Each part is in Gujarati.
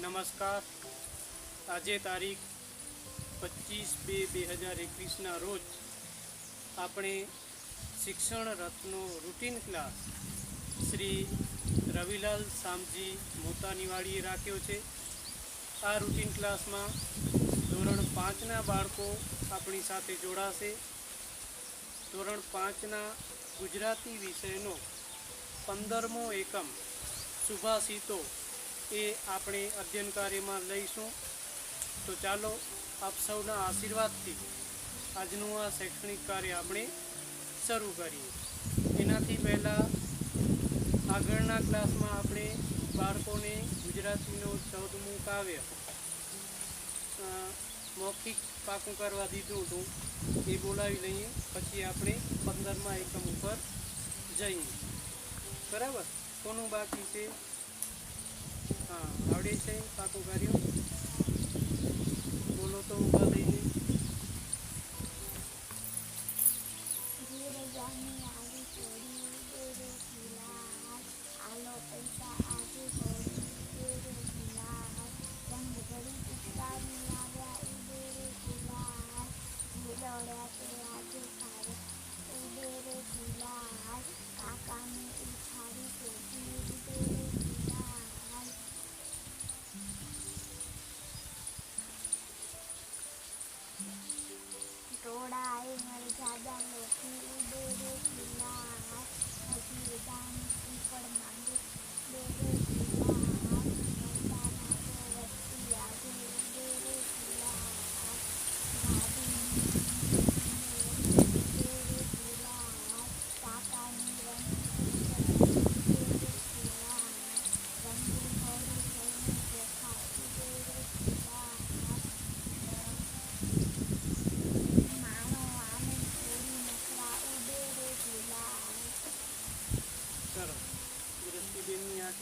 નમસ્કાર. આજે તારીખ 25/2/2021ના રોજ આપણે શિક્ષણ રથનો રૂટીન ક્લાસ શ્રી રવિલાલ શામજી મોતાનીવાડીએ રાખ્યો છે. આ રૂટીન ક્લાસમાં ધોરણ 5ના બાળકો આપણી સાથે જોડાશે. ધોરણ 5ના ગુજરાતી વિષયનો 15મો એકમ સુભાષિતો એ આપણે અધ્યયન કાર્યમાં લઈશું. તો ચાલો આપ સૌના આશીર્વાદથી આજનું આ શૈક્ષણિક કાર્ય આપણે શરૂ કરીએ. એનાથી પહેલાં આગળના ક્લાસમાં આપણે બાળકોને ગુજરાતીનું 14મું કાવ્ય મૌખિક પાકું કરવા દીધું હતું, એ બોલાવી લઈએ. પછી આપણે 15મા એકમ ઉપર જઈએ. બરાબર? કોનું બાકી છે? હા, આવડે છે પાકું કાર્ય? બોલો તો ઊભા થઈને.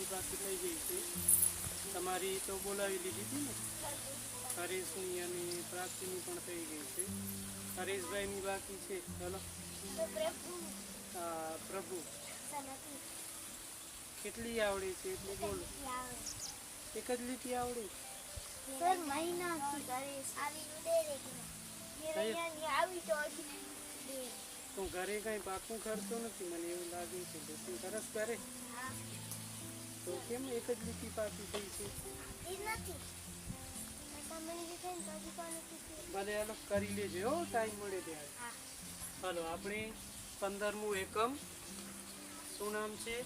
બાકી થઈ ગઈ છે. તમારી તો બોલાવી લીધી હતી ને, હરેશની અને પ્રાપ્તિની પણ થઈ ગઈ છે. હરેશભાઈની બાકી છે. ચાલો. પ્રભુ કેટલી આવડે છે એટલે બોલો. એક જ લીટી આવડે? તો ઘરે કઈ પાકું કરતો નથી, મને એવું લાગે છે. લેસન સરસ કરે તો કેમ એક જ લીટી પાકી થઈ છે? ભલે હાલો કરી લેજે હો, ટાઈમ મળે ત્યારે. હાલો, આપણે 15મું એકમ શું નામ છે?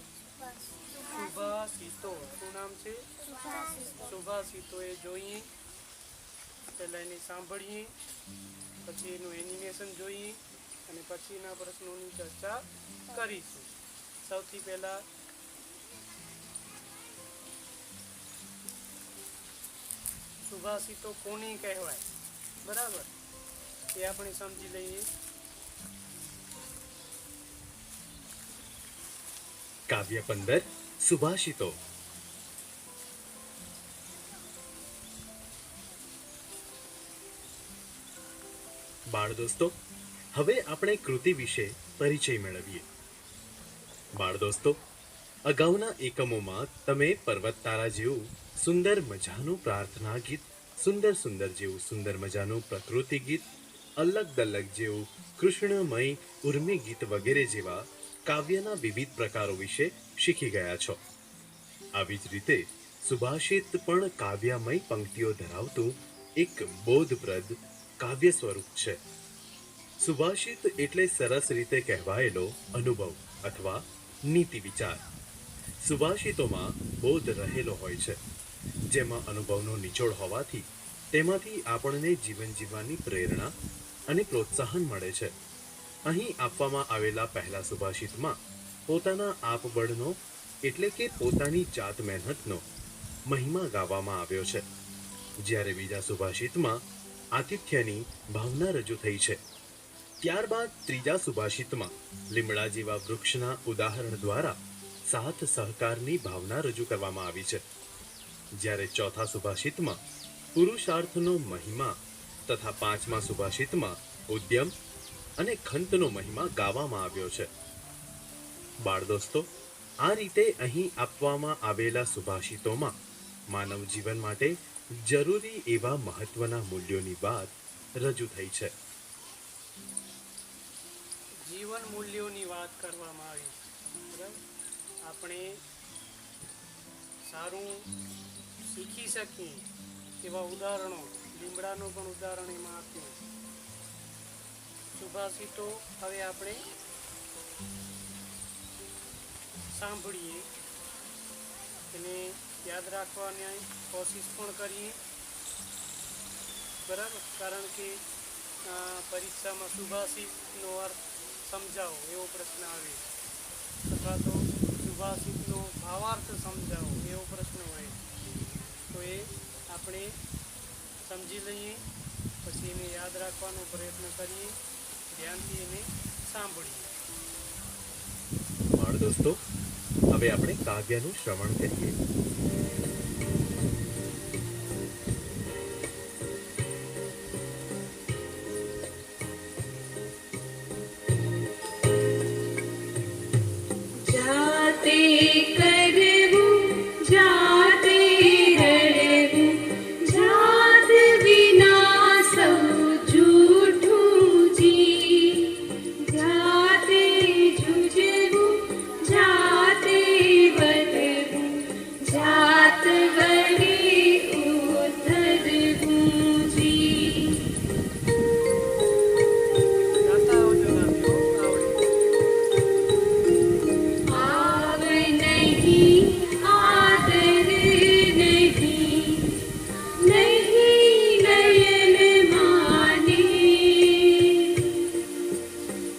સુભાષિતો. શું નામ છે? સુભાષિતો. એ જોઈએ, પહેલાં એને સાંભળીએ, પછી એનું એનિમેશન જોઈએ અને પછીના પ્રશ્નોની ચર્ચા કરીશું. સૌથી પહેલાં સુભાષિતો કોને કહેવાય, બરાબર, એ આપણે સમજી લઈએ. કાવ્ય 15 સુભાષિતો. બાળ દોસ્તો, હવે આપણે કૃતિ વિશે પરિચય મેળવીએ. બાળ દોસ્તો, અગાઉના એકમોમાં તમે પર્વત તારા જેવું સુંદર મજાનું પ્રાર્થના ગીત, સુંદર સુંદર જેવું સુંદર મજાનું પ્રકૃતિ ગીત, અલગ દલગ જેવું કૃષ્ણમય ઉર્મી ગીત વગેરે જેવા કાવ્યના વિવિધ પ્રકારો વિશે શીખી ગયા છો. આવી જ રીતે સુભાષિત પણ કાવ્યમય પંક્તિઓ ધરાવતું એક બોધપ્રદ કાવ્ય સ્વરૂપ છે. સુભાષિત એટલે સરસ રીતે કહેવાયેલો અનુભવ અથવા નીતિ વિચાર. સુભાષિતોમાં બોધ રહેલો હોય છે, જેમાં અનુભવનો નિચોડ હોવાથી તેમાંથી આપણને જીવન જીવવાની પ્રેરણા અને પ્રોત્સાહન મળે છે. અહીં આપવામાં આવેલા પહેલા સુભાષિતમાં પોતાના આપબળનો એટલે કે પોતાની જાત મહેનતનો મહિમા ગાવામાં આવ્યો છે, જ્યારે બીજા સુભાષિતમાં આતિથ્યની ભાવના રજૂ થઈ છે. ત્યારબાદ ત્રીજા સુભાષિતમાં લીમડા જેવા વૃક્ષના ઉદાહરણ દ્વારા સાથ સહકારની ભાવના રજૂ કરવામાં આવી છે, જ્યારે ચોથા સુભાષિતમાં પુરુષાર્થનો મહિમા તથા પાંચમા સુભાષિતમાં ઉદ્યમ અને ખંતનો મહિમા ગાવામાં આવ્યો છે. બાળ દોસ્તો, આ રીતે અહીં આપવામાં આવેલા સુભાષિતોમાં માનવ જીવન માટે જરૂરી એવા મહત્વના મૂલ્યોની વાત રજૂ થઈ છે. જીવન મૂલ્યોની વાત કરવામાં આવી. બરાબર, આપણે સારું શીખી શકીએ એવા ઉદાહરણો, લીમડાનું પણ ઉદાહરણ એમાં આપ્યું. સુભાષિતો હવે આપણે સાંભળીએ, એને યાદ રાખવાની કોશિશ પણ કરીએ. બરાબર, કારણ કે પરીક્ષામાં સુભાષિતનો અર્થ સમજાવો એવો પ્રશ્ન આવે, અથવા તો સુભાષિતનો ભાવાર્થ સમજાવો એવો પ્રશ્ન હોય, તો એ આપણે સમજી લઈએ, પછી એને યાદ રાખવાનો પ્રયત્ન કરીએ, ધ્યાનથી એને સાંભળીએ. બાળ દોસ્તો, હવે આપણે કાવ્યનું શ્રવણ કરીએ. જાતે કરવું જાતે રડવું, જાત વિના સૌ જૂઠું જી. જાતે જુજવું જાતે વધવું, જાત વળી ઉતરવું જી. ગાતા આવજો ગામીઓ, આવડે. આવ નહીં આદર નહીં, નહીં નયન માને.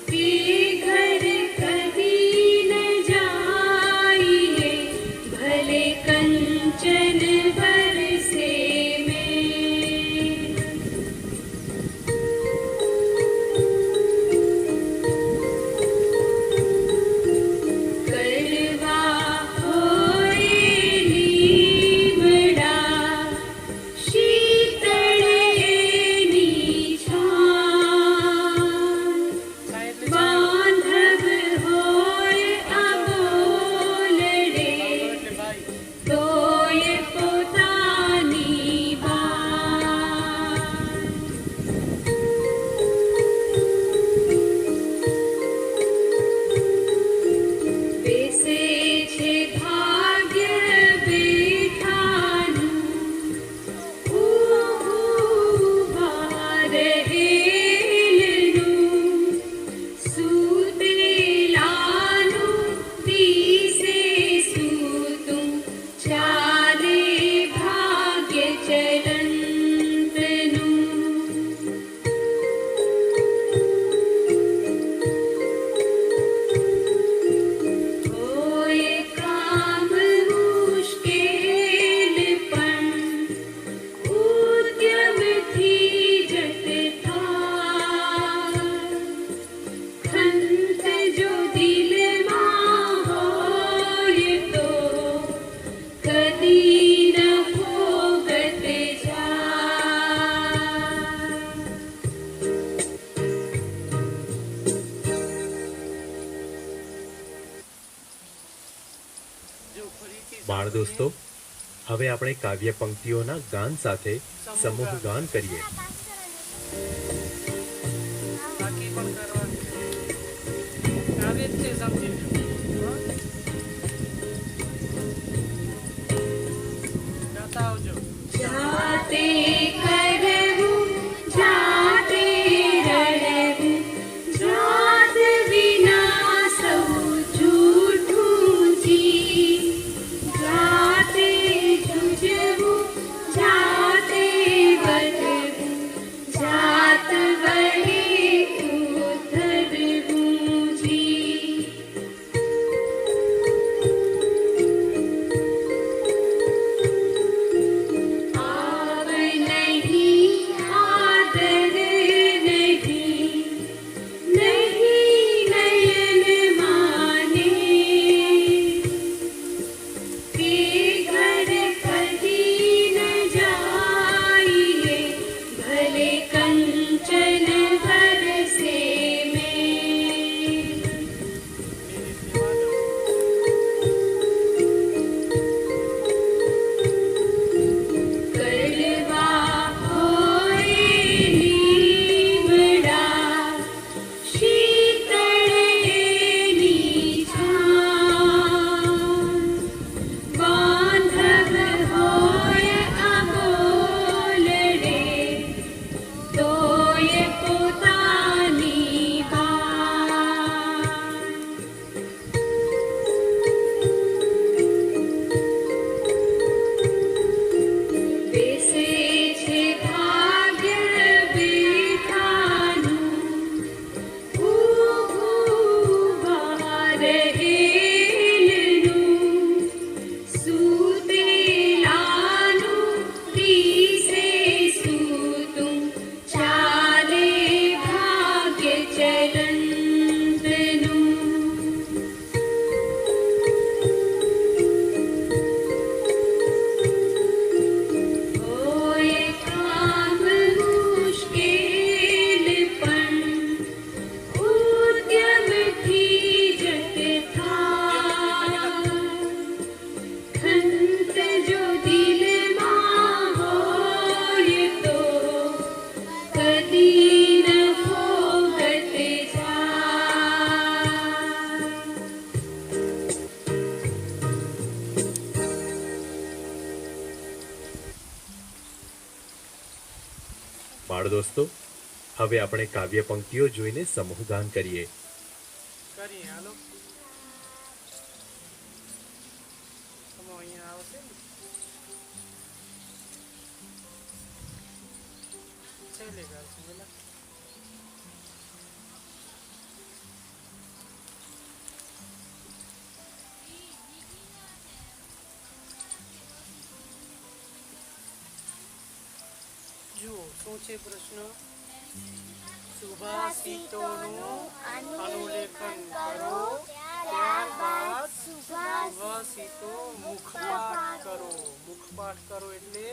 બેઘર કદી ન જાઈએ, ભલે કંચન બરસે મેં. કરવા હોય લીમડા, શીતળ એની છાં. બાંધવ હોય આબોલડે, એટલે ભાઈ તોય પોતાની બાં. બેસે છે ભાગ્ય બેઠાનું, ઊભા રહેલું. સૂતેલાનું દિશે સૂતું, ચાલે ભાગ્ય ચલંતનું. હોય કામ મુશ્કેલ પણ, ઉદ્યમથી જત થાય. ખંત જો દિલમાં હોય તો, કદી ન ભોગત જાય. જો ફરીથી બાળ દોસ્તો, હવે આપણે કાવ્ય પંક્તિઓના ગાન સાથે સમૂહ ગાન કરીએ. બાકી પણ કરવાનું છે. કાવ્ય જ છે, સમજી લો. હો? ગાતા આવજો. જાતે કરવું જાતે રડવું, જાત વિના સૌ જૂઠું જી. જાતે જુજવું જાતે વધવું, જાત વળી ઉતરવું જી. બાળ દોસ્તો, હવે આપણે કાવ્ય પંક્તિઓ જોઈને સમૂહગાન કરીએ. કરીએ હાલો. તમે અહીંયા આવશે ને છેલ્લે ગાલશું પેલા. જુઓ શું છે પ્રશ્ન. સુભાષિતોનું અનુલેખન કરો, ત્યારબાદ સુભાષિતો મુખપાઠ કરો. મુખપાઠ કરો એટલે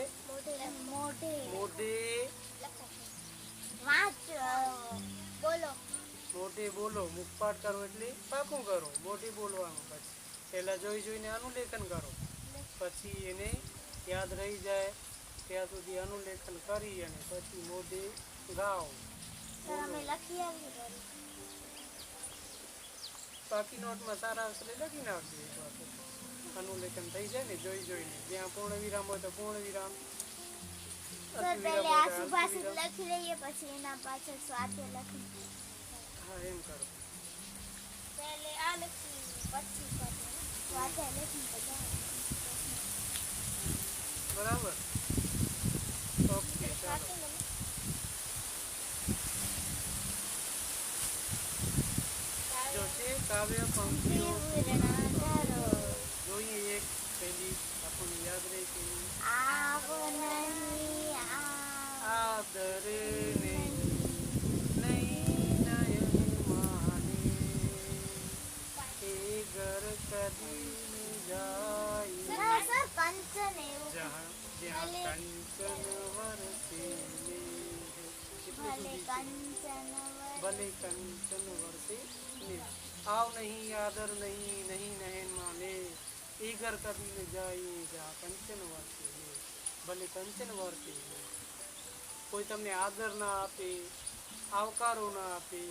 મોઢે મોઢે બોલો. મુખપાઠ કરો એટલે પાકું કરો, મોઢે બોલવાનું. પછી પહેલા જોઈને અનુલેખન કરો, પછી એને યાદ રહી જાય ત્યાં સુધી અનુલેખન કરી અને પછી મોઢે ગાઓ. બાકી નોટમાં સારા અક્ષરે લખી નાખજો. અનુલેખન થઈ જાય ને જોઈને. જ્યાં પૂર્ણ વિરામ હોય તો પૂર્ણ વિરામ, લખી લઈએ, પછી એના પાછળ સ્વાધ્યાય લખી. હા એમ કરો. પહેલે આ લખી, પછી સ્વાધ્યાય લખી બરાબર. ઓકે ચાલો. જો છે કાવ્ય પંક્તિઓ જોઈએ. એક પહેલી આપણને યાદ રહે કે આદરે નહીં નયન માને, એ ઘર કદી ન જાય જ્યાં કંચન વરસે ભલે કંચન વરસે ને. આવ નહીં આદર નહીં નહીં નયન માને, એ ઘર કદી ન જાય જ્યાં કંચન વરસે ભલે કંચન વરસે. કોઈ તમને આદર ના આપે, આવકારો ના આપે,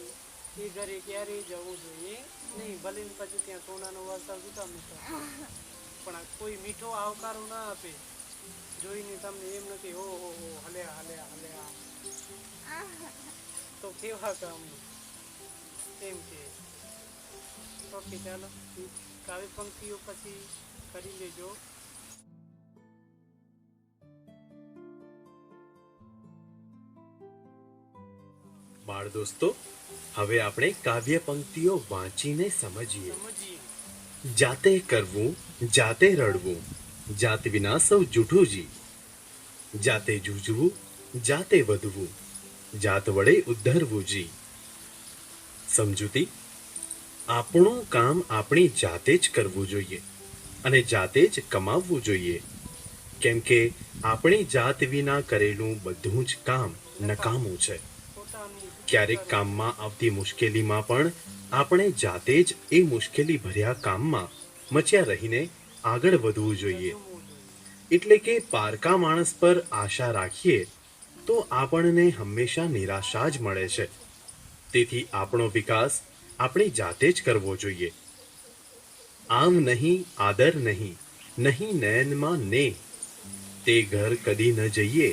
એ ઘરે ક્યારેય જવું જોઈએ નહીં. ભલે પછી ત્યાં સોનાનો વરસાદ સુતા મીઠો, પણ કોઈ મીઠો આવકારો ના આપે જોઈને તમને એમ નથી હો હલ્યા તો કેવા કામનું એમ કે. ઓકે ચાલો, કાવ્ય પંક્તિઓ પછી કરી લેજો. બાળ દોસ્તો, હવે આપણે કાવ્ય પંક્તિઓ વાંચીને સમજીએ. જાતે કરવું જાતે રડવું, જાત વિના સૌ જૂઠું જી. જાતે જૂજવું જાતે વધવું, જાત વડે ઉદ્ધરવું જી. સમજૂતી: આપણું કામ આપણી જાતે જ કરવું જોઈએ અને જાતે જ કમાવવું જોઈએ, કેમ કે આપણી જાત વિના કરેલું બધું જ કામ નકામું છે. ક્યારેક કામમાં આવતી મુશ્કેલીમાં પણ આપણે જાતે જ એ મુશ્કેલી ભર્યા કામમાં મચ્યા રહીને આગળ વધવું જોઈએ. એટલે કે પારકા માણસ પર આશા રાખીએ તો આપણને હંમેશા નિરાશા જ મળે છે. તેથી આપણો વિકાસ આપણે જાતે જ કરવો જોઈએ. આમ નહીં આદર નહીં, નહીં નયનમાં ને, તે ઘર કદી ન જઈએ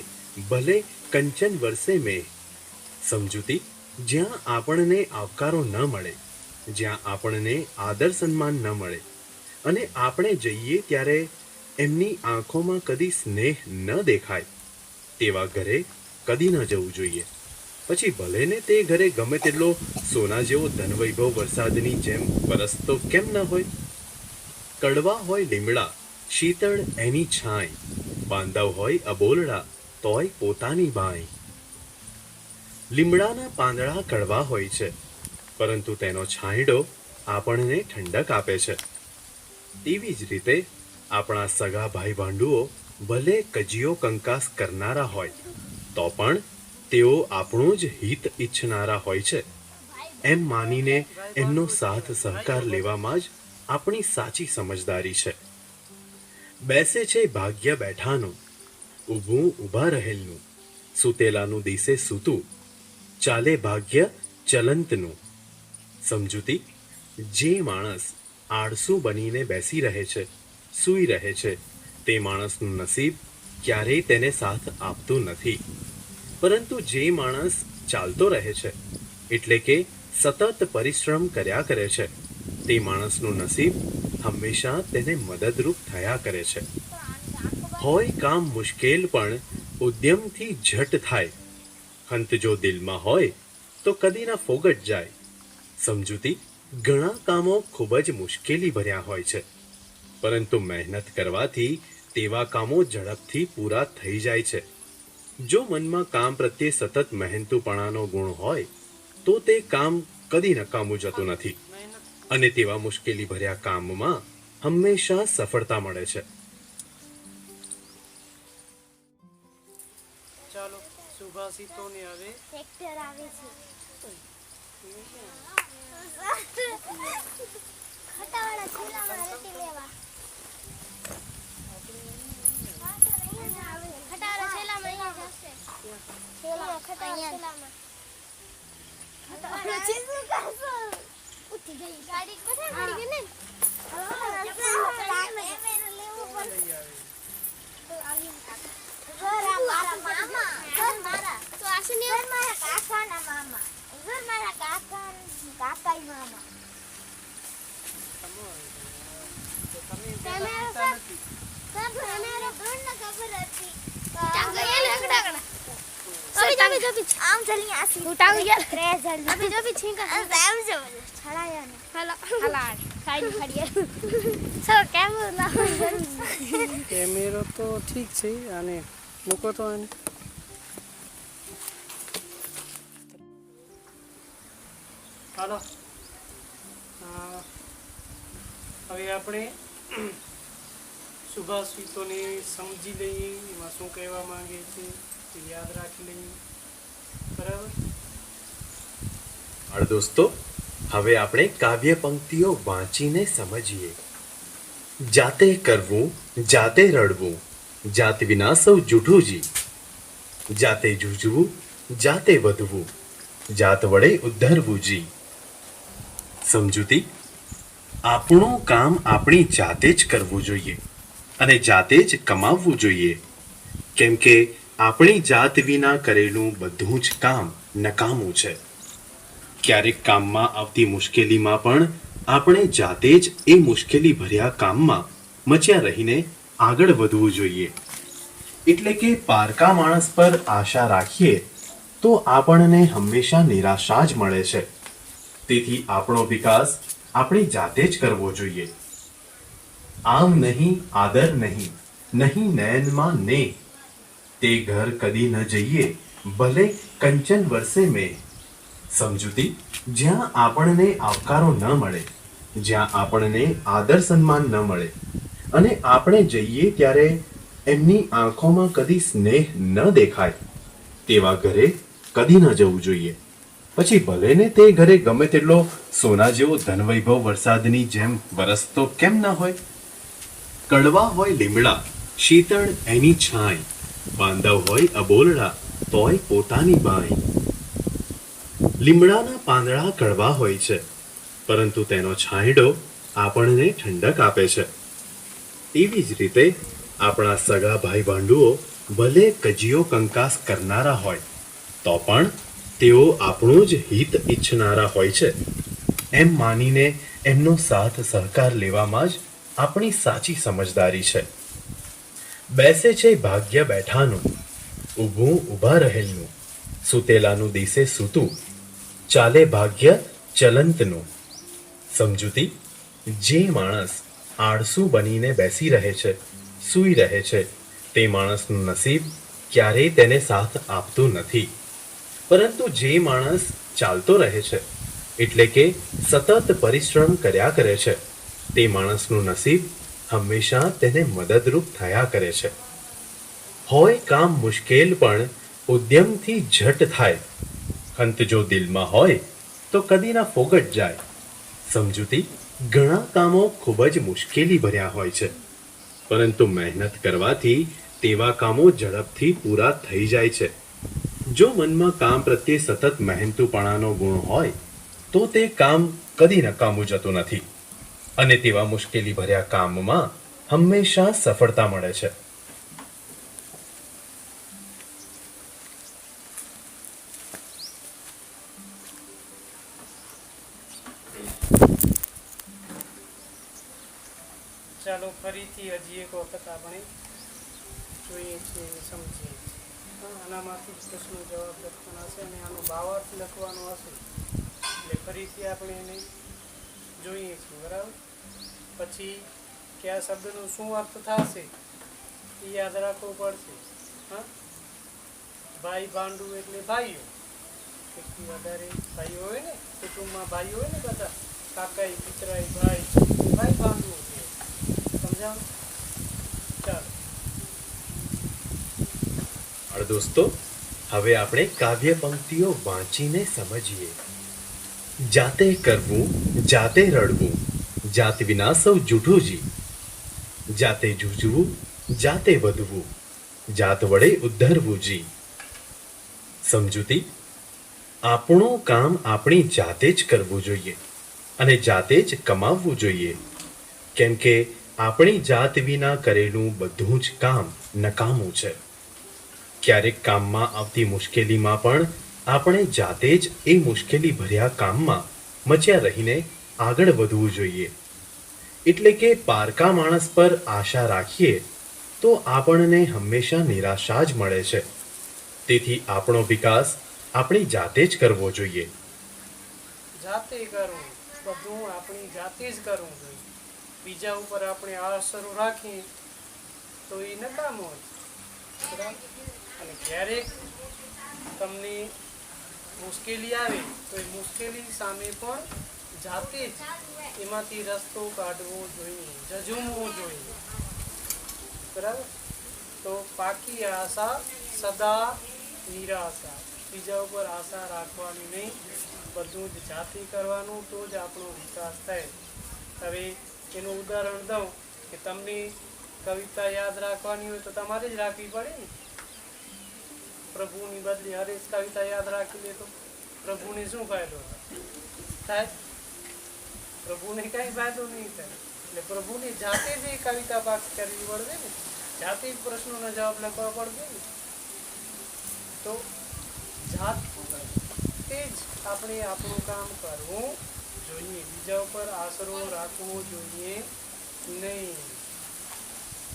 ભલે કંચન વરસે મેં. સમજૂતી: જ્યાં આપણને આવકારો ન મળે, જ્યાં આપણને આદર સન્માન ન મળે અને આપણે જઈએ ત્યારે એમની આંખોમાં કદી સ્નેહ ન દેખાય, તેવા ઘરે કદી ન જવું જોઈએ. પછી ભલે ને તે ઘરે ગમે તેટલો સોના જેવો ધનવૈભવ વરસાદની જેમ વરસતો કેમ ન હોય. કડવા હોય લીમડા, શીતળ એની છાંય, બાંધવ હોય અબોલડા, તોય પોતાની બાઈ. લીમડાના પાંદડા કડવા હોય છે, પરંતુ તેનો છાંયડો આપણને ઠંડક આપે છે. તેવી જ રીતે આપણા સગા ભાઈ ભાંડુઓ ભલે કજિયો કંકાસ કરનારા હોય તો પણ તેઓ આપણું જ હિત ઈચ્છનારા હોય છે, એમ માનીને એમનો સાથ સહકાર લેવામાં જ આપણી સાચી સમજદારી છે. બેસે છે ભાગ્ય બેઠાનું, ઊભું ઊભા રહેલનું, સૂતેલાનું દિશે સૂતું, ચાલે ભાગ્ય ચલંતનું. સમજૂતી: જે માણસ આળસુ બનીને બેસી રહે છે, સૂઈ રહે છે, તે માણસનું નસીબ ક્યારેય તેને સાથ આપતું નથી. પરંતુ જે માણસ ચાલતો રહે છે એટલે કે સતત પરિશ્રમ કર્યા કરે છે તે માણસનું નસીબ હંમેશા તેને મદદરૂપ થયા કરે છે. હોય કામ મુશ્કેલ પણ ઉદ્યમથી ઝટ થાય, હંત જો દિલમાં હોય તો કદી ના ફોગટ જાય. સમજૂતી, ઘણા કામો ખૂબ જ મુશ્કેલી ભર્યા હોય છે, પરંતુ મહેનત કરવાથી તેવા કામો ઝડપથી પૂરા થઈ જાય છે. જો મનમાં કામ પ્રત્યે સતત મહેનતુપણાનો ગુણ હોય તો તે કામ કદી નકામું જતું નથી અને તેવા મુશ્કેલી ભર્યા કામમાં હંમેશા સફળતા મળે છે. ચાલો સુભાષિતોને હવે ટ્રેક્ટર આવે છે. ખટાવાળા છેલ્લામાં રટી લેવા. ખટાવાળા છેલ્લામાં અહીંયા જશે. ખટાવાળા છેલ્લામાં. ખટાવાળા ચીઝું કાસો. ઉઠી ગઈ. ગાડી કોઠા પડી ગઈ ને? કેમેરો લેવો પડશે. તો આવી ઘર મારા મામા. ઘર મારા. તો આશુને ઘર મારા કાકાના મામા. ઘર મારા કાકાઈ મામા. કેમેરો કેમેરો ઘરને ખબર હતી. ટાંગો યાર લકડા. આમ ચલી આસી ઉઠાવ યાર ટ્રેઝર અભી જો भी છીંકા આમ જો છડાયા ને હલા ખાઈ ખાડીએ સર કેમેરો ના કેમેરો તો ઠીક છે, આને મૂકો તો આને. હાલો, હવે આપણે સુભાષિતોને સમજી લઈએ, એમાં શું કહેવા માંગે છે તે યાદ રાખી લઈએ. બરાબર? બાળ દોસ્તો, હવે આપણે કાવ્ય પંક્તિઓ વાંચીને સમજીએ. જાતે કરવું, જાતે રડવું, જાત વિના સૌ જૂઠું જી. જાતે જૂજવું, જાતે વધવું, જાત વડે ઉદ્ધરવું જી. સમજૂતી, આપણું કામ આપણી જાતે જ કરવું જોઈએ અને જાતે જ કમાવવું જોઈએ, કેમ કે આપણી જાત વિના કરેલું બધું જ કામ નકામું છે. ક્યારેક કામમાં આવતી મુશ્કેલીમાં પણ આપણે જાતે જ એ મુશ્કેલી ભર્યા કામમાં મચ્યા રહીને આગળ વધવું જોઈએ. એટલે કે પારકા માણસ પર આશા રાખીએ તો આપણને હંમેશા નિરાશા જ મળે છે. તેથી આપણો વિકાસ આપણે જાતે જ કરવો જોઈએ. આમ નહીં આદર નહીં, નહીં નયનમાં ને, તે ઘર કદી ન જઈએ ભલે કંચન વરસે મેં. સમજૂતી, જ્યાં આપણને આવકારો ન મળે, જ્યાં આપણને આદર સન્માન ન મળે અને આપણે જઈએ ત્યારે એમની આંખોમાં કદી સ્નેહ ન દેખાય, તેવા ઘરે કદી ન જવું જોઈએ. પછી ભલે ને તે ઘરે ગમે તેટલો સોના જેવો ધનવૈભવ વરસાદની જેમ વરસતો કેમ ન હોય. કડવા હોય લીમડા, શીતળ એની છાંય, બાંધવ હોય અબોલડા તોય પોતાની બાઈ. લીમડાના પાંદડા કડવા હોય છે, પરંતુ તેનો છાંયડો આપણને ઠંડક આપે છે. એવી જ રીતે આપણા સગા ભાઈ ભાંડુઓ ભલે કજીયો કંકાસ કરનારા હોય તો પણ તેઓ આપણું જ હિત ઈચ્છનારા હોય છે, એમ માનીને એમનો સાથ સહકાર લેવામાં જ આપણી સાચી સમજદારી છે. બેસે છે ભાગ્ય બેઠાનું, ઊભું ઊભા રહેલનું, સૂતેલાનું દિશે સૂતું, ચાલે ભાગ્ય ચલંતનું. સમજૂતી, જે માણસ આળસુ બનીને બેસી રહે છે, સૂઈ રહે છે, તે માણસનું નસીબ ક્યારેય તેને સાથ આપતું નથી. પરંતુ જે માણસ ચાલતો રહે છે એટલે કે સતત પરિશ્રમ કર્યા કરે છે, તે માણસનું નસીબ હંમેશા તેને મદદરૂપ થયા કરે છે. હોય કામ મુશ્કેલ પણ ઉદ્યમથી ઝટ થાય, હંત જો દિલમાં હોય તો કદી ના ફોગટ જાય. સમજૂતી, ઘણા કામો ખૂબ જ મુશ્કેલી ભર્યા હોય છે, પરંતુ મહેનત કરવાથી તેવા કામો ઝડપથી પૂરા થઈ જાય છે. જો મનમાં કામ પ્રત્યે સતત મહેનતુપણાનો ગુણ હોય તો તે કામ કદી નકામું જતું નથી અને તેવા મુશ્કેલી ભર્યા કામમાં હંમેશા સફળતા મળે છે. ચાલો ફરીથી હજી એક વખત આપણે જોઈએ છીએ, સમજીએ છીએ. આનામાંથી જ પ્રશ્નો જવાબ લખવાના હશે અને આનો ભાવાર્થ લખવાનો હશે. એટલે ફરીથી આપણે એને જોઈએ છીએ, બરાબર. પછી કે આ શબ્દનો શું અર્થ થશે એ યાદ રાખવું પડશે. હા, ભાઈ ભાંડુ એટલે ભાઈઓ. એકથી વધારે ભાઈઓ હોય ને, કુટુંબમાં ભાઈઓ હોય ને, બધા કાકાઈ પિતરાઈ ભાઈ ભાંડુ છે. સમજાવ? ચાલો દોસ્તો, હવે આપણે કાવ્ય પંક્તિઓ વાંચીને સમજીએ. જાતે કરવું જાતે રડવું, જાત વિના સૌ જૂઠું જી. જાતે જૂજવું જાતે વધવું, જાત વડે ઉદ્ધરવું જી. સમજૂતી: આપણું કામ આપણી જાતે જ કરવું જોઈએ અને જાતે જ કમાવવું જોઈએ, કેમ કે આપણી જાત વિના કરેલું બધું જ કામ નકામું છે. ક્યારેક કામમાં આવતી મુશ્કેલીમાં પણ આપણે જાતે જ એ મુશ્કેલી ભર્યા કામમાં મચ્યા રહીને આગળ વધવું જોઈએ. એટલે કે પારકા માણસ પર આશા રાખીએ તો આપણને હંમેશા નિરાશા જ મળે છે. તેથી આપણો વિકાસ આપણી જાતે જ કરવો જોઈએ. જાતે કરવું, બધું આપણી જાતે જ કરવું જોઈએ. બીજા ઉપર આપણે આશરો રાખીએ તો એ નકામો હોય, બરાબર. અને ક્યારેક તમને મુશ્કેલી આવે તો એ મુશ્કેલી સામે પણ જાતે જ એમાંથી રસ્તો કાઢવો જોઈએ, ઝઝૂમવું જોઈએ, બરાબર. તો પાકી આશા સદા નિરાશા. બીજા ઉપર આશા રાખવાની નહીં, બધું જ જાતે કરવાનું, તો જ આપણો વિકાસ થાય. હવે એનું ઉદાહરણ દઉં કે તમને કવિતા યાદ રાખવાની હોય તો તમારે જ રાખવી પડે ને. પ્રભુની બદલે હરેશ કવિતા યાદ રાખી લે તો પ્રભુને શું ફાયદો થાય? પ્રભુને કઈ ફાયદો નહીં થાય. એટલે પ્રભુને જાતે જ એ કવિતા પાઠ કરવી પડશે ને, જાતે જ પ્રશ્નોના જવાબ લખવા પડશે ને. તો જાતે જ આપણે આપણું કામ કરવું જોઈએ, બીજા ઉપર આશરો રાખવો જોઈએ નહીં.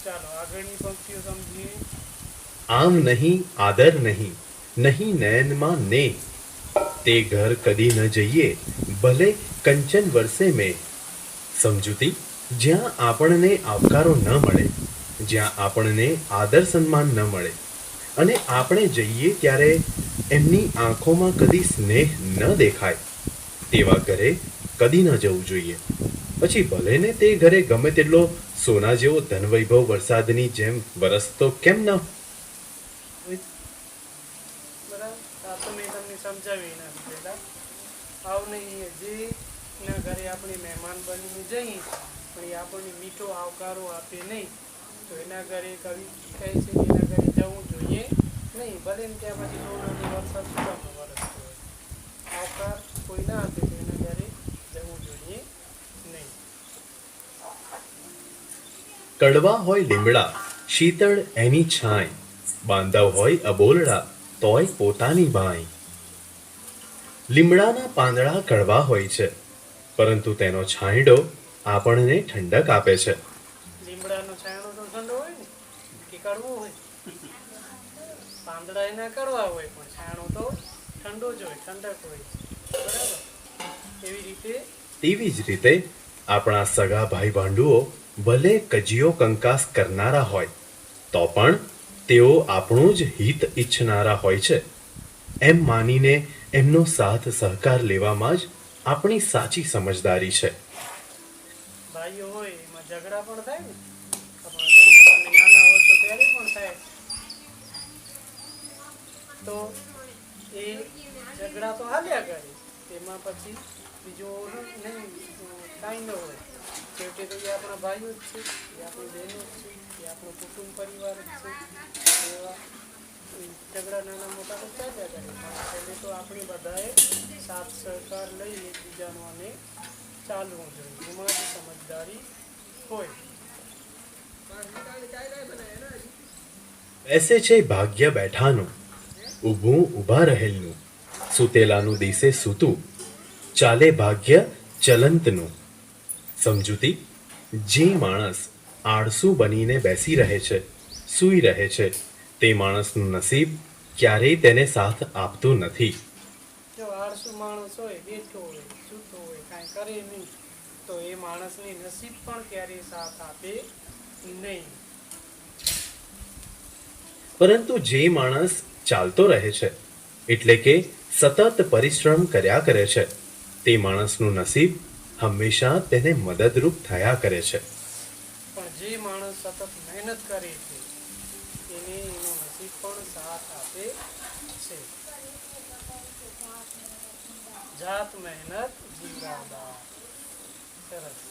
ચાલો આગળની પંક્તિઓ સમજીએ. આમ નહીં આદર નહીં, નહીં નયનમાં ને, તે ઘર કદી ન જઈએ ભલે કંચન વર્ષે મેં. સમજૂતી: જ્યાં આપણને આવકારો ન મળે, જ્યાં આપણને આદર સન્માન ન મળે અને આપણે જઈએ ત્યારે એમની આંખોમાં કદી સ્નેહ ન દેખાય, તેવા ઘરે કદી ન જવું જોઈએ. પછી ભલે ને તે ઘરે ગમે તેટલો સોના જેવો ધન વૈભવ વરસાદની જેમ વરસતો કેમ ન. બરાબર. આ તો મેં તમને સમજાવી નથી બેટા. આવ નહીં જે ના ઘરે આપણે મહેમાન બનીને જઈએ પણ એ આપણને મીઠો આવકારો આપે નહીં, તો એના ઘરે કવિ કહે છે કે એના ઘરે જવું જોઈએ નહીં. ભલે ને ત્યાં પછી સોનાની વરસાદ સુધામાં વરસતો હોય, આવકાર કોઈ ના આપે તો એના ઘરે જવું જોઈએ નહીં. કડવા હોય લીમડા શીતળ એની છાંય, બાંધવ હોય અબોલડા તોય પોતાની બાઈ. લીમડાના પાંદડા કડવા હોય છે, પરંતુ તેનો છાંયડો આપણને ઠંડક આપે છે. લીમડાનો છાંયડો તો ઠંડો હોય ને કે કડવો હોય? પાંદડા એના કડવા હોય પણ છાંયડો તો ઠંડો જ હોય, ઠંડક હોય, બરાબર. તેવી જ રીતે આપણા સગા ભાઈ ભાંડુઓ ભલે કજિયો કંકાસ કરનારા હોય તો પણ તેઓ આપણું જ હિત ઈચ્છનારા હોય છે, એમ માનીને એમનો સાથ સહકાર લેવામાં જ આપણી સાચી સમજદારી છે. ભાઈઓ હોય એમાં ઝઘડા પણ થાય ને, આપણા ઘરમાં તમે નાના હોય તો ત્યારે પણ થાય. તો એ ઝઘડા તો હાલ્યા કરે, એમાં પછી બીજું નહીં કાંઈ ન હોય. છેવટે તો એ આપણા ભાઈઓ જ છે, એ આપણી બહેનો જ છે, એ આપણો કુટુંબ પરિવાર જ છે. એવા ઝઘડા નાના મોટા તો ચાલ્યા કરે, એટલે તો આપણે બધાએ સાથ સહકાર લઈ એકબીજાનો અને ચાલવું જોઈએ, એમાં જ સમજદારી હોય. બેસે છે ભાગ્ય બેઠાનું, ઊભું ઊભા રહેલનું, સૂતેલાનું દિશે સૂતું, ચાલે ભાગ્ય ચલંતનું. સમજૂતી: જે માણસ આળસુ બનીને બેસી રહે છે, સૂઈ રહે છે, તે માણસનું નસીબ ક્યારેય તેને સાથ આપતું નથી. જો આળસુ માણસ હોય, બેઠો હોય, સૂતો હોય, કાંઈ કરે નહીં, તો એ માણસની નસીબ પણ ક્યારેય સાથ આપે નહીં. પરંતુ જે માણસ ચાલતો રહે છે, એટલે કે સતત પરિશ્રમ કર્યા કરે છે, તે માણસનું નસીબ હંમેશા તેને મદદરૂપ થયા કરે છે. પણ જે માણસ સતત મહેનત કરે છે એને એનો નસીબ પણ સાથ આપે છે. જાત મહેનત જીવડાવદાર. સરસ.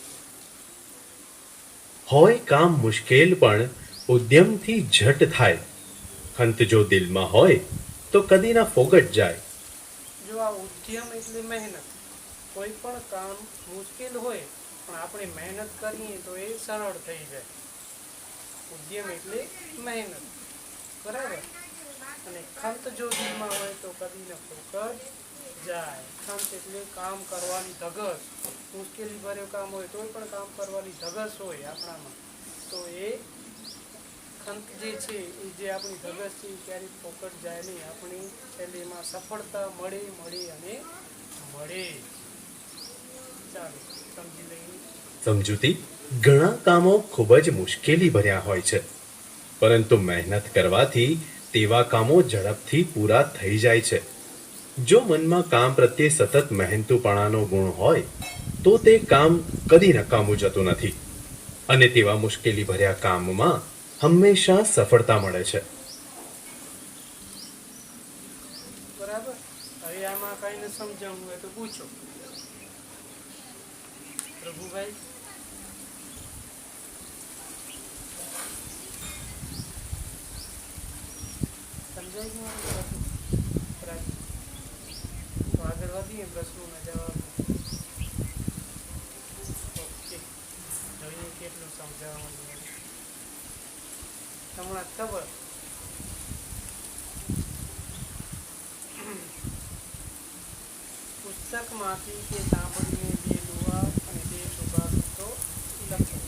હોય કામ મુશ્કેલ પણ ઉદ્યમથી ઝટ થાય, ખંત જો દિલમાં હોય તો કદી ના ફોગટ જાય. જો આ ઉદ્યમ એટલે મહેનત. કોઈ પણ કામ મુશ્કેલ હોય પણ આપણે મહેનત કરીએ તો એ સરળ થઈ જાય. ઉદ્યમ એટલે મહેનત, બરાબર. અને ખંત જો દિલમાં હોય તો કદી ન ફોકટ જાય. ખંત એટલે કામ કરવાની ધગશ. મુશ્કેલી ભર્યું કામ હોય તોય પણ કામ કરવાની ધગશ હોય આપણામાં, તો એ ખંત જે છે એ જે આપણી ધગશ છે એ ક્યારેય ફોકટ જાય નહીં. આપણી છેલ્લે એમાં સફળતા મળે અને મળે. ચાલો સમજી લઈએ. સમજૂતી, ઘણા કામો ખૂબ જ મુશ્કેલી ભર્યા હોય છે, પરંતુ મહેનત કરવાથી તેવા કામો ઝડપથી પૂરા થઈ જાય છે. જો મનમાં કામ પ્રત્યે સતત મહેનતુપણાનો ગુણ હોય તો તે કામ કદી નકામું જતું નથી અને તેવા મુશ્કેલી ભર્યા કામમાં હંમેશા સફળતા મળે છે. બરાબર. હવે આમાં કઈ ન સમજાવવું હોય તો પૂછો પ્રભુભાઈ. સમજાઈ ગયું? તો આગળ વધીએ પ્રશ્નોના જવાબ. ઓકે, જોઈએ કેટલું સમજાવવાનું. હમણાં ખબર પુસ્તકમાંથી કે સાંભળીને બે દુહા અને બે સુભાષિતો લખો.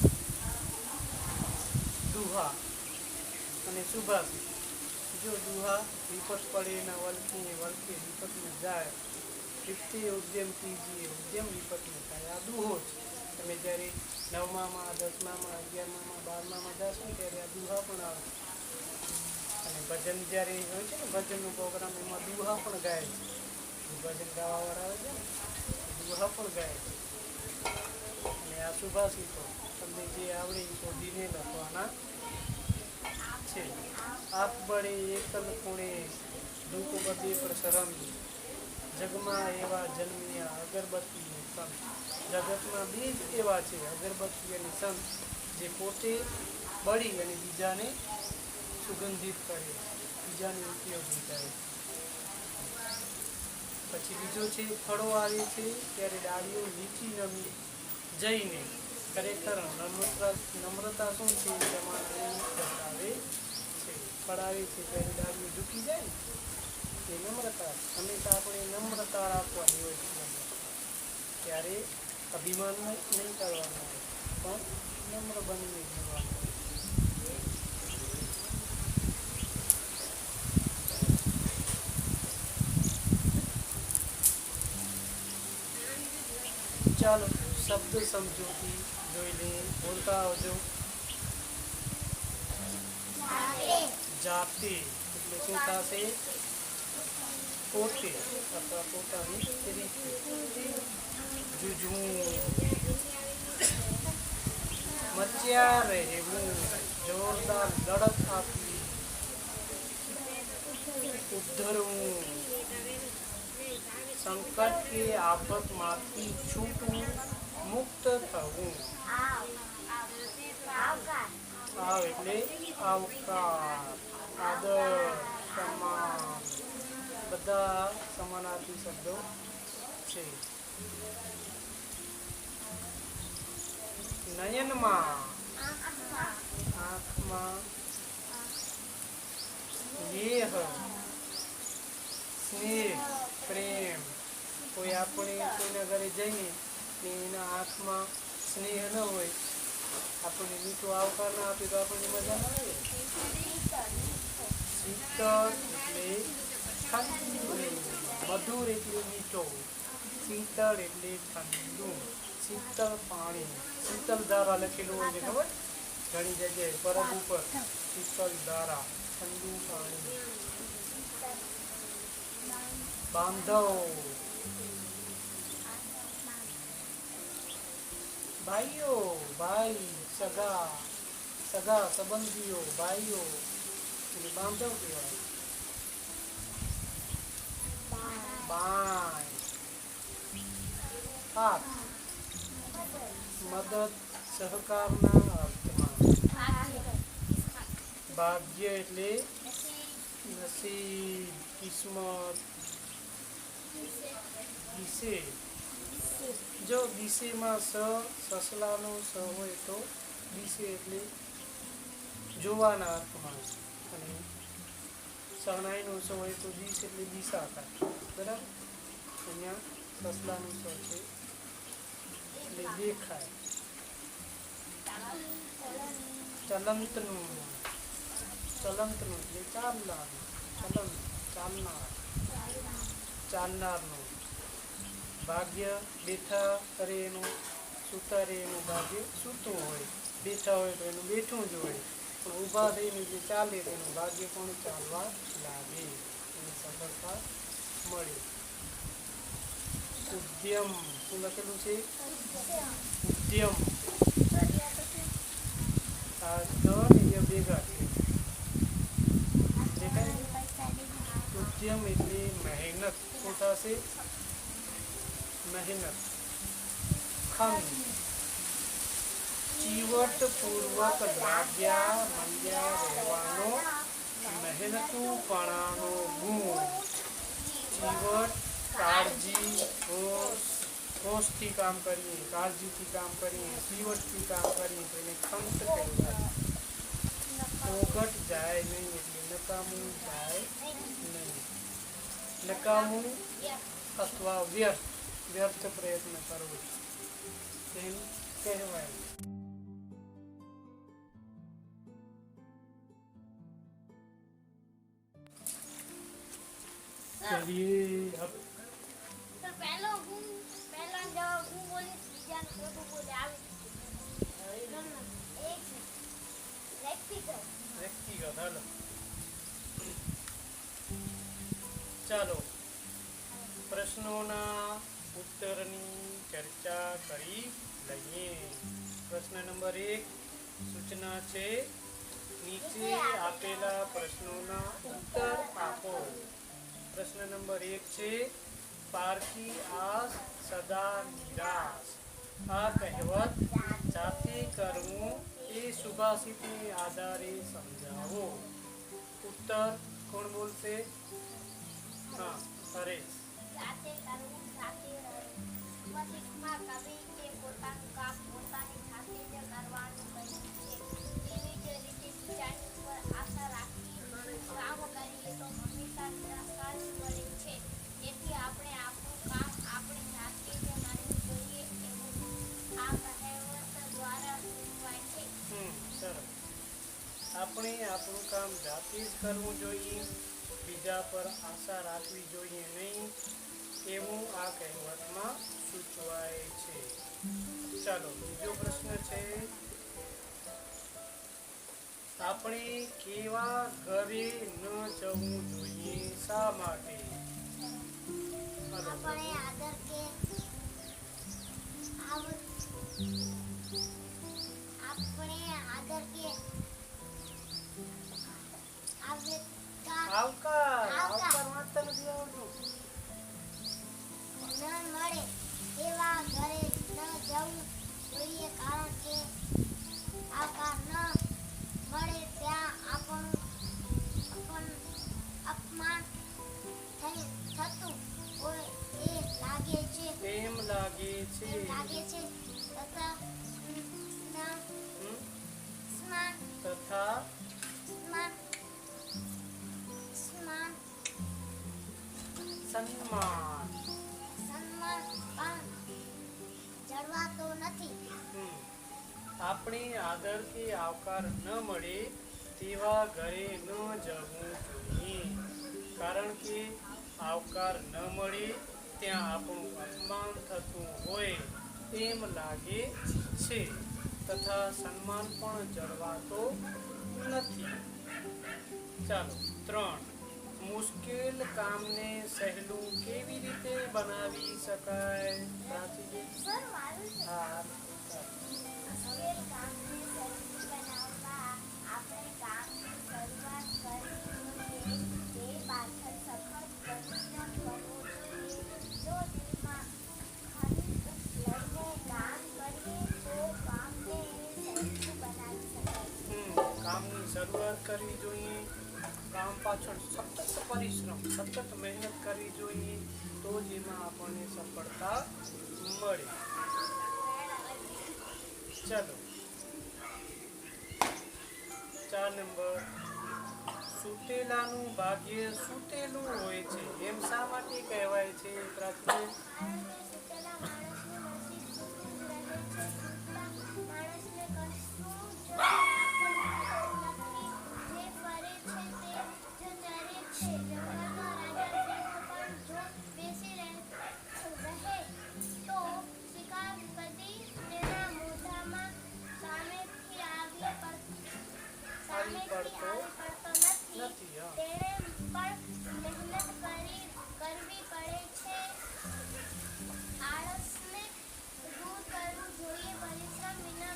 દુહા અને સુભાષિત. જો દુહા વિપત પડે ના વલખી વલખે વિપત ન જાય, વિપતે ઉદ્યમ કીજીએ ઉદ્યમ વિપત ન થાય. આ દુહો છે. તમે જ્યારે 9માં, 10માં, 11માં, 12માં જશો ને ત્યારે આ દુહા પણ આવે. અને ભજન જ્યારે હોય છે ને, ભજનનો પ્રોગ્રામ, એમાં દુહા પણ ગાય છે. ભજન ગાવાવાળા આવે છે ને, દુહા પણ ગાય છે. અને આ સુભાષિતો તમને જે આવડે એ શોધીને લખવાના છે. આપ બળે એકલ ખૂણે દુઃખ બધે પર શરમ, જગમાં એવા જન્મ્યા અગરબત્તી ને સંત. જગતમાં બે જ એવા છે, અગરબત્તી અને સંત, જે પોતે બળી અને બીજાને સુગંધિત કરે, બીજાને ઉપયોગી કરે. પછી બીજો છે, ફળો આવે છે ત્યારે ડાળીઓ નીચી નમી જઈને. ખરેખર નમ્રતા શું છે તમારે બતાવે છે. ફળ આવે છે ત્યારે ડાળીઓ ઝૂકી જાય ને, એ નમ્રતા. હંમેશા આપણે નમ્રતા રાખવાની હોય છે. ત્યારે અભિમાન નહીં કરવાનું હોય, પણ નમ્ર બનીને જીવવાનું હોય. ચાલો શબ્દ સમજૂતી જોઈ લઈએ. બોલતા આવજો. જાતે એટલે શું થશે? પોતે અથવા પોતાની રીતે. જૂજવું, મચ્યા રહેવું, જોરદાર લડત આપવી. ઉદ્ધરવું, સંકટ કે આફતમાંથી છૂટવું, મુક્ત થવું. આવ એટલે આવકાર, આદર, સન્માન, બધા સમાનાર્થી શબ્દો છે. નયનમાં, આંખમાં. યેહ, સ્નેહ, પ્રેમ. કોઈ આપણે કોઈના ઘરે જઈએ ને એના આંખમાં સ્નેહ ન હોય આપણને મીઠો આવકાર ના આપે તો આપણને મજા ના આવે. શીતળ એટલે ઠંડુ, મધુર એટલે મીઠો, શીતળ એટલે ઠંડુ, શીતળ પાણી, શીતળ ધારા લખેલું હોય છે ખબર ઘણી જગ્યાએ પરબ ઉપર શીતળ ધારા, ઠંડુ પાણી. બાંધવ, ભાઈઓ, ભાઈ, સગા, સગા સંબંધીઓ, ભાઈઓ એને બાંધવ કહેવાય. બાય, હાથ, મદદ સહકારના અર્થમાં. ભાગ્ય એટલે નસીબ, કિસ્મત. દિશે, જો દિશેમાં સસલાનો સ હોય તો દિશે એટલે જોવાના અર્થમાં, અને શરણાઈનો સ હોય તો દિશ એટલે દિશા થાય. બરાબર, અહીંયા સસલાનું સ છે એટલે દેખાય. ચલંતનું, ચલંતનું એટલે ચાલનારનું, ચલંત ચાલનાર, ચાલનારનું. ભાગ્ય બેઠા કરે એનું, સૂતા રહે એનું ભાગ્ય સૂતું હોય, બેઠા હોય તો એનું બેઠું જ હોય, પણ ઊભા થઈને જે ચાલે તેનું ભાગ્ય પણ ચાલવા લાગે, એને સફળતા મળે. ઉદ્યમ, શું લખેલું છે? ઉદ્યમ. આ દ અહીંયા ભેગા છે. ઉદ્યમ એટલે મહેનત. શું થશે? મહેનત. ખંડ, ચીવટપૂર્વક લાગ્યા મંડ્યા રહેવાનો મહેનતુપણાનો ગુણ. ચીવટ, કાળજી, હોશથી કામ કરીએ, કાળજીથી કામ કરીએ, ચીવટથી કામ કરીએ તો એને ખંત કહેવાય. ઓગટ જાય નહીં એટલે નકામું જાય નહીં. નકામું અથવા વ્યર્થ, વ્યર્થ પ્રયત્ન કરવો તેમ કહેવાય. ચલીએ अब તો પહેલો હું પહેલા જવાબ હું બોલીશ, બીજાનો પ્રભુ બોલે. આવી એક વ્યક્તિગત. હાલો ચાલો પ્રશ્નોના ઉત્તરની ચર્ચા કરી લઈએ. પ્રશ્ન નંબર 1 સૂચના છે, નીચે આપેલા પ્રશ્નોના ઉત્તર આપો. પ્રશ્ન નંબર 1 છે, પારકી આસ સદા નિરાશ. આ કહેવત જાતે કરવું એ સુભાષિતને આધારે સમજાવો. ઉત્તર કોણ બોલશે? હા, હરેશ. જાતે કરવું જાતે રહેવું. સુભાષિતમાં કવિ કે પોતાનું કામ પોતાની જાતે જ કરવાનું કહ્યું છે. એવી જ રીતે બીજાની ઉપર આશા રાખી કામ કરીએ તો હંમેશા નિરાશા જ મળે છે. તેથી આપણે આપણું કામ આપણી જાતે જ કરવું જોઈએ એવું આ કહેવત દ્વારા કહેવાય છે. સરસ. આપણે આપણું કામ જાતે જ કરવું જોઈએ, બીજા પર આશા રાખવી જોઈએ નહીં, એવું આ કહેવતમાં સૂચવાય છે. ચાલો બીજો પ્રશ્ન છે, આપણે કેવા ઘરે ન જવું જોઈએ, શા માટે? આપણે આદર કે આપણે આદર કે આવકાર વાંચતા નથી આવડતું. ન મળે એવા ઘરે ન જવું જોઈએ, કારણ કે આવકાર ન મળે ત્યાં આપણું અપમાન થતું હોય એ લાગે છે એમ લાગે છે. તથા તથા સન્માન પણ જળવાતો નથી. આપણે આદરથી આવકાર ન મળે તેવા ઘરે ન જવું જોઈએ, કારણ કે આવકાર ન મળે ત્યાં આપણું અપમાન થતું હોય એમ લાગે છે તથા સન્માન પણ જળવાતો નથી. ચાલો 3. મુશ્કેલ કામને સહેલું કેવી રીતે બનાવી શકાય? પ્રાચીબેન? હા. મુશ્કેલ કામને સહેલું બનાવવા આપણે કામની શરૂઆત કરવી જોઈએ. તે પાછળ સખત પરિશ્રમ કરવો જોઈએ. જો દિલમાં ખરીદ લઈને કામ કરીએ તો કામને સહેલું બનાવી શકાય. કામની શરૂઆત કરવી જોઈએ, કામ પાછળ સતત પરિશ્રમ, સતત મહેનત કરવી જોઈએ, તો જ એમાં આપણને સફળતા મળે. ચાલો 4 નંબર. સુતેલાનું ભાગ્ય સુતેલું હોય છે એમ શા માટે કહેવાય છે? પ્રાચીન? કારણ કે સુતેલા માણસનું નસીબ સૂતું જ રહે છે. સૂતા માણસને કશું જ નથી. જે ફરે છે તે જ ચરે છે. જંગલનો રાજા સિંહ પણ જો બેસી રહે તો શિકાર કદી તેના મોઢામાં સામેથી આવી પડતો નથી. તેણે પણ મહેનત કરવી પડે છે. આળસને દૂર કરવું જોઈએ. પરિશ્રમ વિના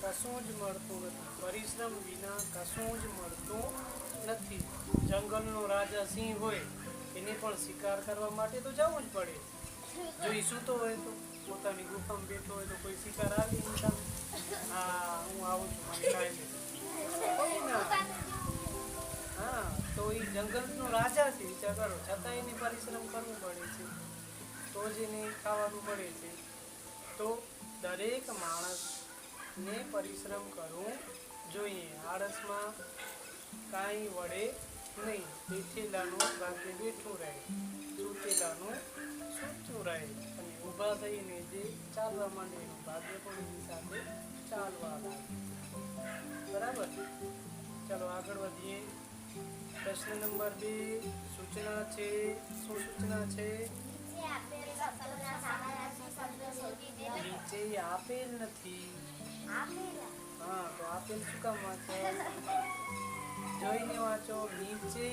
કશું મળતું નથી. પરિશ્રમ વિના કશું જ મળતું નથી. જંગલનો રાજા સિંહ હોય એને પણ શિકાર કરવા માટે તો જવું જ પડે. જો એ સૂતો હોય તો, પોતાની ગુફામાં બેઠો હોય તો કોઈ શિકાર આવી નહીં સામે, હા હું આવું છું મને ખાઈ લે, કોઈ ના. હા, તો એ જંગલનો રાજા છે વિચાર કરો, છતાં એને પરિશ્રમ કરવું પડે છે તો જ એને ખાવાનું પડે છે. તો દરેક માણસને પરિશ્રમ કરવું જોઈએ. આળસમાં કાંઈ વળે નહીં. બેઠેલાનું ભાગ્ય બેઠું રહે, સૂતેલાનું સૂતું રહે, અને ઊભા થઈને જે ચાલવા માંડે એનું ભાગ્ય પણ એની સાથે ચાલવા લાગે. બરાબર? ચાલો આગળ વધીએ. પ્રશ્ન નંબર 2 સૂચના છે. શું સૂચના છે? નીચે આપેલ નથી. હા, તો આપેલ શું કામ વાંચો? જોઈને વાંચો. નીચે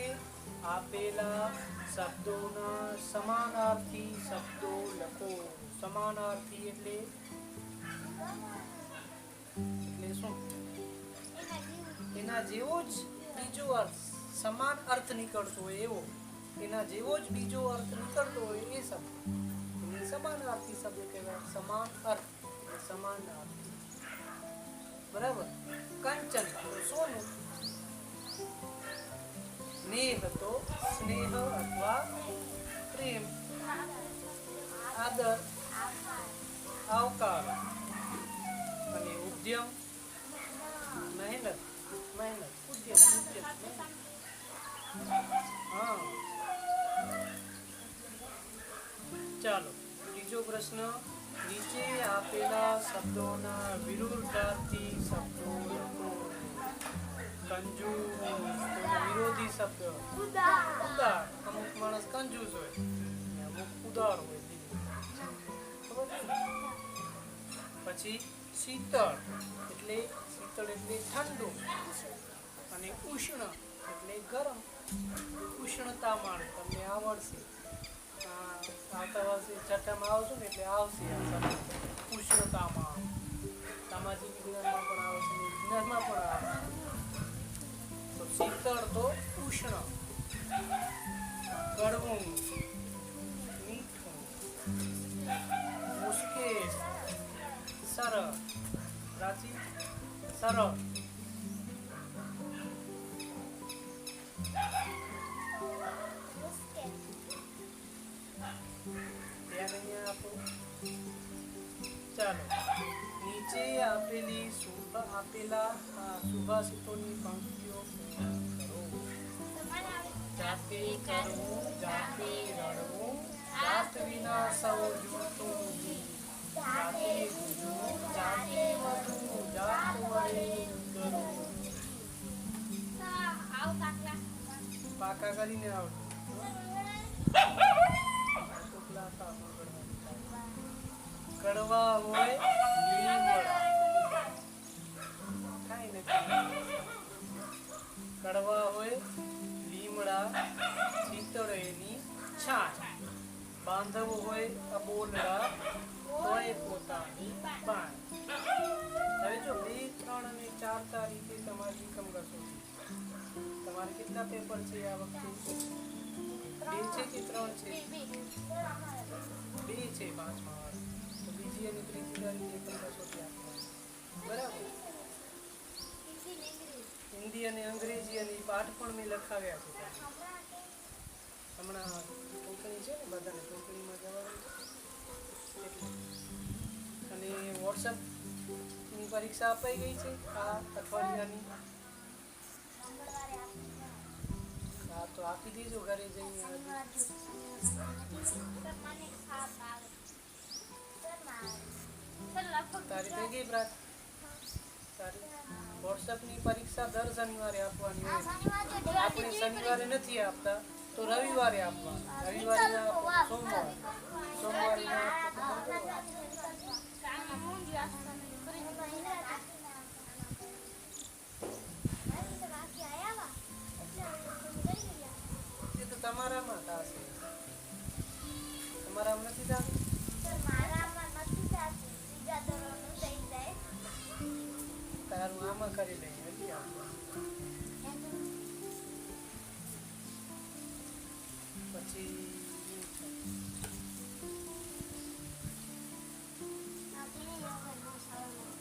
આપેલા શબ્દોના સમાનાર્થી શબ્દો લખો. સમાનાર્થી એટલે શું? એના જેવો જ બીજો અર્થ, સમાન અર્થ નીકળતો હોય એવો, એના જેવો જ બીજો અર્થ નીકળતો હોય એ શબ્દ એને સમાનાર્થી શબ્દ કહેવાય. સમાન અર્થ, સમાનાર્થી. બરાબર? કંચન તો સોનું, સ્નેહ તો સ્નેહ અથવા પ્રેમ, આદર આવકાર, અને ઉદ્યમ મહેનત, ઉદ્યમ. હા, ચાલો ત્રીજો પ્રશ્ન. નીચે આપેલા શબ્દોના વિરુદ્ધાર્થી શબ્દો લખો. કંજૂસ તો વિરોધી શબ્દ ઉદાર. અમુક માણસ કંજૂસ હોય, અમુક ઉદાર હોય. પછી શીતળ એટલે ઠંડુ, અને ઉષ્ણ એટલે ગરમ. ઉષ્ણતામાન તમને આવડશે, આવતા વર્ષે છઠ્ઠામાં આવશો ને એટલે આવશે આ શબ્દ ઉષ્ણતામાન. સામાજિક વિજ્ઞાનમાં પણ આવશે, વિજ્ઞાનમાં પણ આવશે. તો શીતળ તો ઉષ્ણ, કડવું, મીઠું, મુશ્કેલ, સરળ. પ્રાચી? સરળ. ધ્યાન અહીંયા આપો. ચાલો નીચે આપેલા સુભાષિતોની પંક્તિઓ કરો. જાતે કરવું, જાતે રડવું, જાત વિના સૌ જૂઠું. જાતે જુદું, જાતે વધુ, જાત વડે કરું. પાકા કરીને આવડે. કડવા હોય લીમડા. કાંઈ નથી. કડવા હોય લીમડા, શીતળ એની છાશ. બાંધવ હોય અબોલડા, તોય પોતાની બાણ. હવે જો 2, 3 અને 4 તારીખે તમારી ઇન્કમ કસોટી. તમારે કેટલા પેપર છે આ વખતે? 2 છે કે 3 છે? 2 છે 5મા વાળા. તો બીજી અને ત્રીજી તારીખે ઇન્કમ કસોટી આપવાની. બરાબર. હિન્દી અને અંગ્રેજી અને પાઠ પણ મેં લખાવ્યા છે. હમણાં ચૂંટણી છે ને, બધાને ચૂંટણીમાં જવાનું છે એટલે. અને વોટ્સઅપની પરીક્ષા અપાઈ ગઈ છે આ અઠવાડિયાની. હા તો આપી દેજો ઘરે જઈને. તારી થઈ ગઈ પ્રાત? તારી વોટ્સઅપની પરીક્ષા દર શનિવારે આપવાની હોય. આપણે શનિવારે નથી આપતા તો રવિવારે આપવાનું. રવિવારે ના આપો તો સોમવારે, સોમવારે ના આપો તો મંગળવારે. એ તો તમારામાં થશે. તમારામાં નથી થતું? તારું આમાં કરી લઈએ હજી આપવાનું. પછી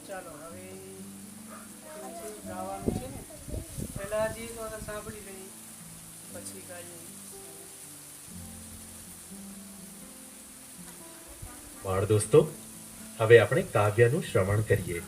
ચાલો હવે ગાવાનું છે ને, પહેલા હજી એક વખત સાંભળી લઈ પછી ગાઈએ. બાળ દોસ્તો, હવે આપણે કાવ્યનું શ્રવણ કરીએ.